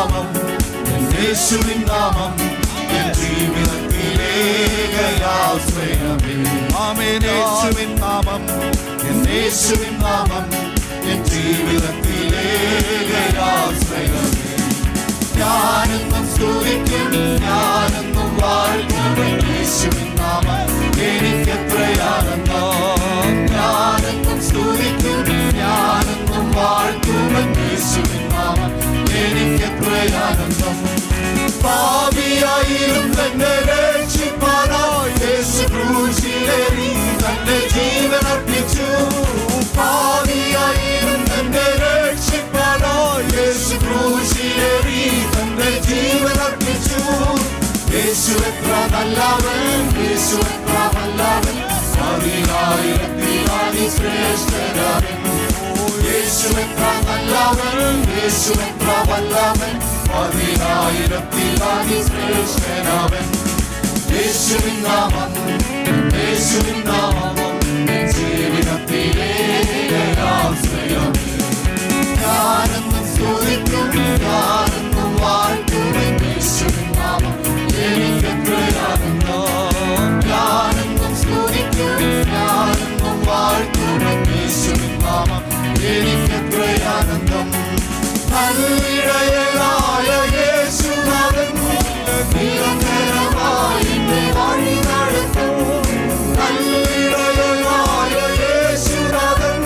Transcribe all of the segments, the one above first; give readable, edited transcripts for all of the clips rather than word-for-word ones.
നാമം, യേശുവിൻ നാമം എൻ ജീവിതത്തിലേകയാശ്രയമേ. ആമേൻ. യേശുവിൻ നാമം, യേശുവിൻ നാമം എൻ ജീവിതത്തിലേകയാശ്രയമേ. ഞാനെന്നും സ്തുതിക്കും, ഞാനെന്നും വാഴ്ത്തും യേശുവിൻ നാമം എനിക്കെത്രയാണെന്നും. ഞാനെന്നും സ്തുതിക്കും, ഞാനെന്നും വാഴ്ത്തും യേശുവിൻ നാമം എനിക്കെത്രയാണെന്നും. പാപിയായിരുന്നെന്നെ രക്ഷിപ്പാനായി യേശു ക്രൂശിലേറി തന്റെ ജീവനർപ്പിച്ചു. പാപിയായിരുന്നെന്നെ രക്ഷിപ്പാനായി യേശു ക്രൂശിലേറി തന്റെ ജീവനർപ്പിച്ചു. യേശു എത്ര നല്ലവൻ, യേശു എത്ര നല്ലവൻ, 10,000 ശ്രേഷ്ഠനവൻ. യേശു എത്ര നല്ലവൻ, യേശു എത്ര വല്ലവൻ, 10,000 ശ്രേഷ്ഠനവൻ. യേശുവിൻ നാമം, യേശുവിൻ നാമം ജീവിതത്തിലേകയാശ്രയമേ. ഞാനെന്നും സ്തുതിക്കും, ഞാനെന്നും വാഴ്ത്തും യേശുവിൻ നാമം എനിക്കെത്രയാണെന്നും. ഞാനെന്നും സ്തുതിക്കും, ഞാനെന്നും വാഴ്ത്തും യേശുവിൻ നാമം എനിക്കെത്രയാണെന്നും. നല്ലിടയനായ യേശുനാഥൻ നിരന്തരമായി എന്നെ വഴി നടത്തും. നല്ലിടയനായ യേശുനാഥൻ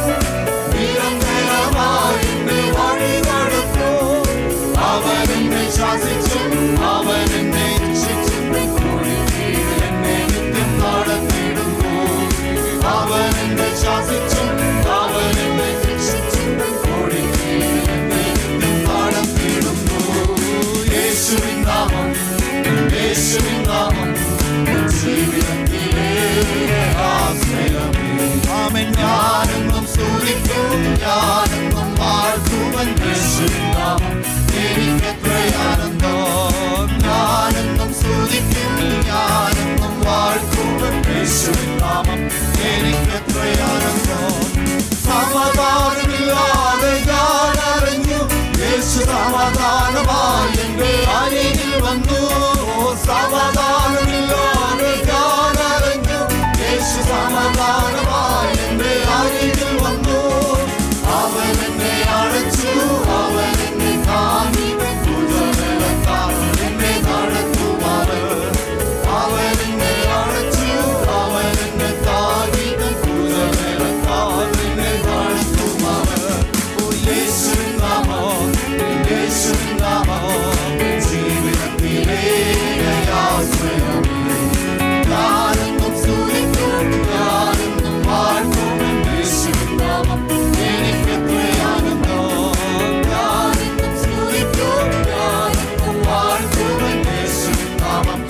നിരന്തരമായി എന്നെ വഴി നടത്തും. അവൻ എന്നെ ശാസിച്ചും അവൻ എന്നെ രക്ഷിച്ചും എന്നെ നിത്യം നടത്തിയിടുന്നു. അവൻ എന്നെ ശാസിച്ചും അവൻ എന്നെ രക്ഷിച്ചും എന്നെ നിത്യം നടത്തിയിടുന്നു. യേശുവിൻ നാമം, യേശുവിൻ നാമം ജീവിതത്തിലേകയാശ്രയമേ. ആമേൻ. ഞാനെന്നും സ്തുതിക്കും, ഞാനെന്നും വാഴ്ത്തുവൻ യേശുവിൻ നാമം എനിക്കെത്രയാണെന്നും. ഞാനെന്നും സ്തുതിക്കും, ഞാനെന്നും വാഴ്ത്തുവൻ യേശുവിൻ നാമം എനിക്കെത്രയാണെന്നും. സമാധാനമില്ലാതെ ഞാൻ അറിഞ്ഞു, യേശു സമാധാനമായി എന്റെ അരികിൽ വന്നു. സമാധാനമില്ലാതെ ഞാൻ അറിഞ്ഞു, യേശു സമാധാനമായി എന്റെ അരികിൽ വന്നു. അവൻ എന്നെ അടച്ചു, അവൻ എന്നെ താങ്ങി, ഭുജബലത്താൽ എന്നെ നടത്തുവാൻ. അവൻ എന്നെ അടച്ചു, അവൻ എന്നെ താങ്ങി, ഭുജബലത്താൽ എന്നെ നടത്തുവാൻ. യേശുവിൻ നാമം, യേശുവിൻ നാമം ജീവിതത്തിലേകയാശ്രയമേ. ഞാനെന്നും സ്തുതിക്കും, ഞാനെന്നും വാഴ്ത്തും യേശുവിൻ നാമം എനിക്കെത്രയാണെന്നും. ഞാനെന്നും സ്തുതിക്കും, ഞാനെന്നും വാഴ്ത്തും യേശുവിൻ നാമം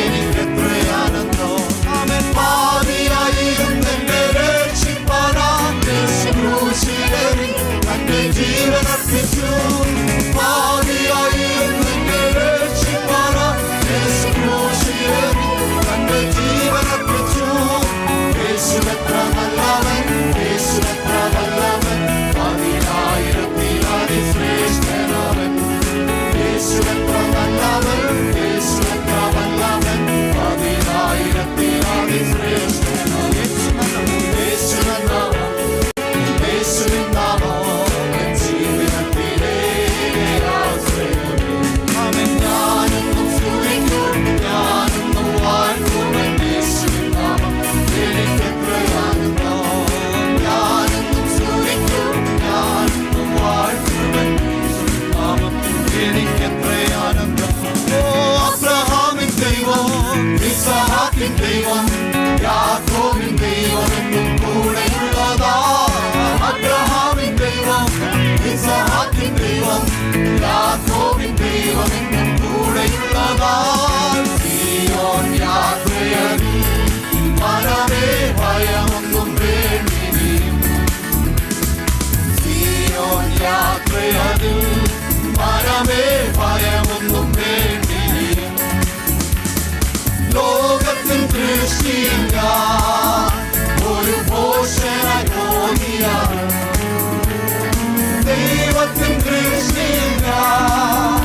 എനിക്കെത്രയാണെന്നും. അവൻ പാപിയായിരുന്നെന്നെ രക്ഷിപ്പാനായി യേശു ക്രൂശിലേറി തന്റെ ജീവനർപ്പിച്ചു. പാപിയായിരുന്നെന്നെ രക്ഷിപ്പാനായി യേശു ക്രൂശിലേറി തന്റെ ജീവനർപ്പിച്ചു. യേശു എത്ര നല്ലവൻ, യേശു എത്ര വല്ലവൻ, 10,000 ശ്രേഷ്ഠനവൻ. യേശു എത്ര നല്ലവൻ, യേശു എത്ര വല്ലവൻ, 10,000 ശ്രേഷ്ഠനവൻ. യേശുവിൻ നാമം, യേശുവിൻ നാമം ജീവിതത്തിലേകയാശ്രയമേ. ആമേൻ. ഞാനെന്നും സ്തുതിക്കും, ഞാനെന്നും വാഴ്ത്തും യേശുവിൻ നാമം എനിക്കെത്രയാണെന്നും. ഞാനെന്നും സ്തുതിക്കും, ഞാനെന്നും വാഴ്ത്തും യേശുവിൻ നാമം എനിക്കെത്രയാണെന്നും. ഓ അബ്രഹാമിൻ ദൈവം, ഇസ്ഹാക്കിൻ ദൈവം, യാക്കോബിൻ ദൈവം എന്നും കൂടെയുള്ളതാ. അബ്രഹാമിൻ ദൈവം, ഇസ്ഹാക്കിൻ ദൈവം, യാക്കോബിൻ ദൈവം എന്നും കൂടെയുള്ളതാ. സീയോൻ യാത്രയതിൽ മനമേ ഭയമൊന്നും വേണ്ടിനിയും. സീയോൻ യാത്രയതിൽ മനമേ ഭയമൊന്നും വേണ്ടിനിയും. ലോകത്തിൻ ദൃഷ്ടിയിൽ ഞാൻ ഒരു ഭോഷനായി തോന്നിയാണ്. ദൈവത്തിൻ ദൃഷ്ടിയിൽ ഞാൻ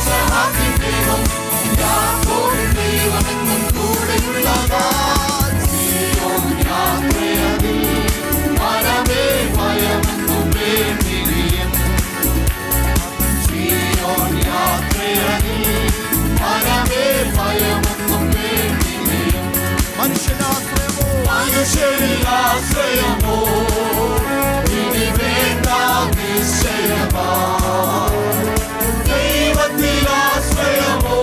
ഇസ്ഹാക്കിൻ ദൈവം യാക്കോബിൻ ദൈവം എന്നും കൂടെയുള്ളവൻ സീയോൻ യാത്രയതിൽ മനമേ ഭയമൊന്നും വേണ്ടിയും സീയോൻ യാത്രയതിൽ മനമേ ഭയമൊന്നും വേണ്ടിയും മനുഷ്യരിലാശ്രയമോ ഇനി വേണ്ട നിശ്ചയമാ ദൈവത്തിലാശ്രയമോ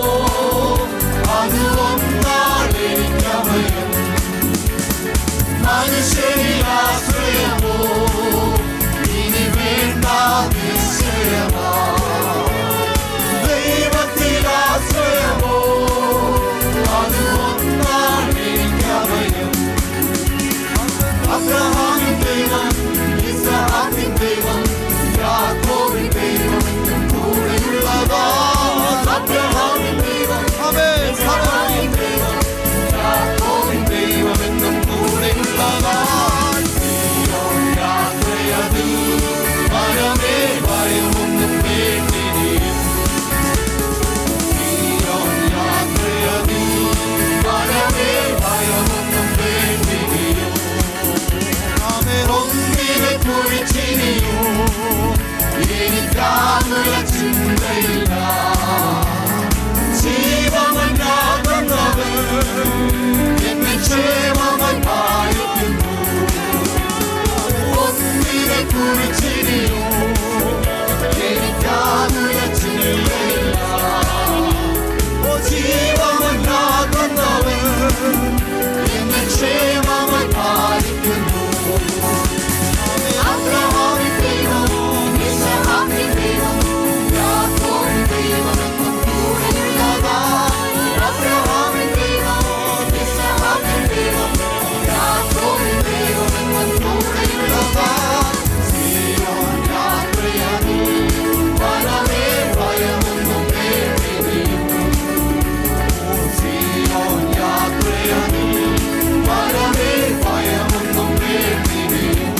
അത് ഒന്നാണെനിക്കഭയം മനുഷ്യരിലാശ്രയമോ ഇനി വേണ്ട നിശ്ചയമാ ദൈവത്തിലാശ്രയമോ അത് ഒന്നാണെനിക്കഭയം അബ്രഹാമിൻ ദൈവം ഇസ്ഹാക്കിൻ ദൈവം യാക്കോബിൻ ദൈവം എന്നും കൂടെയുള്ളവൻ അബ്രഹാമിൻ ദൈവം ഇസ്ഹാക്കിൻ ദൈവം യാക്കോബിൻ ദൈവം എന്നും കൂടെയുള്ളവൻ സീയോൻ യാത്രയതിൽ മനമേ ഭയമൊന്നും വേണ്ടിയും സീയോൻ യാത്രയതിൽ മനമേ ഭയമൊന്നും വേണ്ടിയും ഒന്നിനെ കുറിച്ചിനിയോ എനിക്കാനുള്ള ചിന്തയില്ല ജീവമല്ലാതവൻ എന്നെ ക്ഷേമമായി പാലിക്കുന്നു ഒന്നിനെ കുറിച്ചിനിയോ എനിക്കാനുള്ള ചിന്തയില്ല ജീവമല്ലാതവൻ എന്നെ ക്ഷേമമായി പാലിക്കുന്നു അബ്രഹാമിൻ ദൈവം ഇസ്ഹാക്കിൻ ദൈവം യാക്കോബിൻ ദൈവം എന്നും കൂടെയുള്ളവൻ അബ്രഹാമിൻ ദൈവം ഇസ്ഹാക്കിൻ ദൈവം യാക്കോബിൻ ദൈവം എന്നും കൂടെയുള്ളവൻ സീയോൻ യാത്രയതിൽ മനമേ ഭയമൊന്നും വേണ്ടിയും സീയോൻ യാത്രയതിൽ മനമേ ഭയമൊന്നും വേണ്ടിയും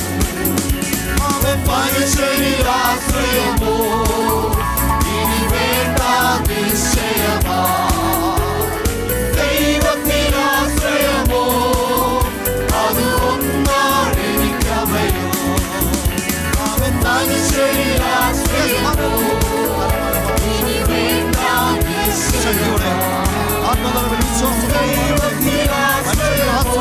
മനുഷ്യരിലാശ്രയമോ ഇനി വേണ്ട നിശ്ചയമാ ദൈവത്തിലാശ്രയമോ അത് ഒന്നാണെനിക്കഭയം മനുഷ്യരിലാശ്രയമോ ഇനി വേണ്ട നിശ്ചയമാ ദൈവത്തിലാശ്രയമോ